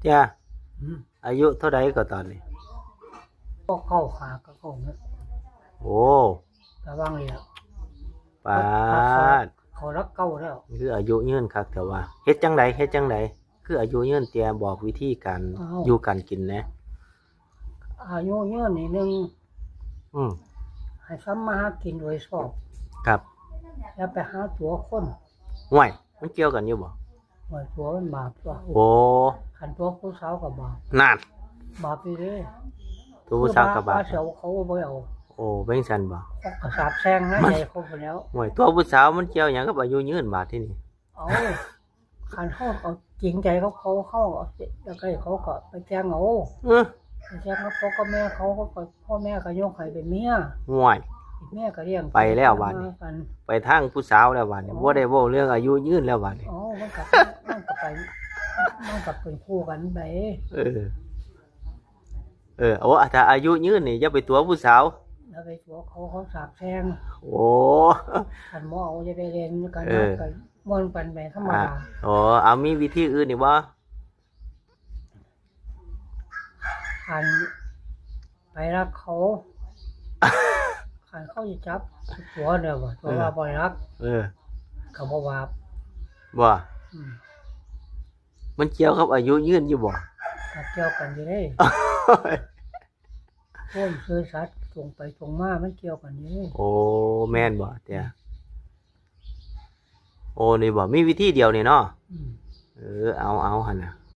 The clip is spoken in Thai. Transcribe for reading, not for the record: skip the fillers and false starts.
จ้าอืมอายุเท่าไรก็ตอนนี้ก็เข้าขาก็เข้าเนี่ยโอ้ระวังเลยอะปาดเขารักเก่าแล้วคืออายุยืนคักแต่ว่าเฮ็ดจังไดคืออายุยืนเตียบอกวิธีการอ้าว อยู่การกินนะอายุเยอะนี่หนึ่งอืมให้ซ้ำมาหากินโดยชอบครับแล้วไปหาตัวคน ห่วยมันเกี่ยวกันอยู่บ่หวยตัวมันบาปตัว โอ้ ขันตัวผู้สาวกับบาปนั่นบาปไปเลย ตัวผู้สาวกับบาด เสียวเขาบ่เอา โอ้เป็นซั่นบ่ เขากระสาบแซงนะใหญ่เขาไปแล้ว ห่วยตัวผู้สาวมันเกี่ยวหยังกับอายุยืนบาดที่นี่ เอาขันเขาเอาจริงใจเขาเอาแล้วก็เขาก็ไปแจ้งเอา เออ ไปแจ้งเขาพ่อกับแม่เขาก็พ่อแม่ก็ยกให้เป็นเมีย ห่วย แม่ก็เลี้ยง ไปแล้วบัดนี้ กัน ไปทางผู้สาวแล้วบาดนี้บ่ได้เว้าเรื่องอายุยืนแล้วบาดนี้ อ๋อมันก็ไปมันก็เป็นคู่กันไป เออโอ้ถ้าอายุยืนนี่อย่าไปตัวผู้สาว แล้วไปตัวเขาสาบแช่ง โอ้ ขันหมอเอาจะไปเรียนกัน เออ กันม่วนปันไปธรรม อ่ะ ดา โอ้เอามีวิธีอื่นอีกบ่ ขันไปรักเขาขันเขาจะจับตัวเนี่ยบ่ตัวว่าบ่รัก เออ เขาบ่ว่า บ่ อืม มันเกี่ยวกับอายุยืนอยู่บ่ กับเกี่ยวกันอยู่ได้ร่วมซื้อสัตว์ตรงไปตรงมามันเกี่ยวกันอยู่ได้ โอ้แม่นบ่เตี้ยโอ้นี่บ่มีวิธีเดียวนี่เนาะ อืม เอาหั่นน่ะ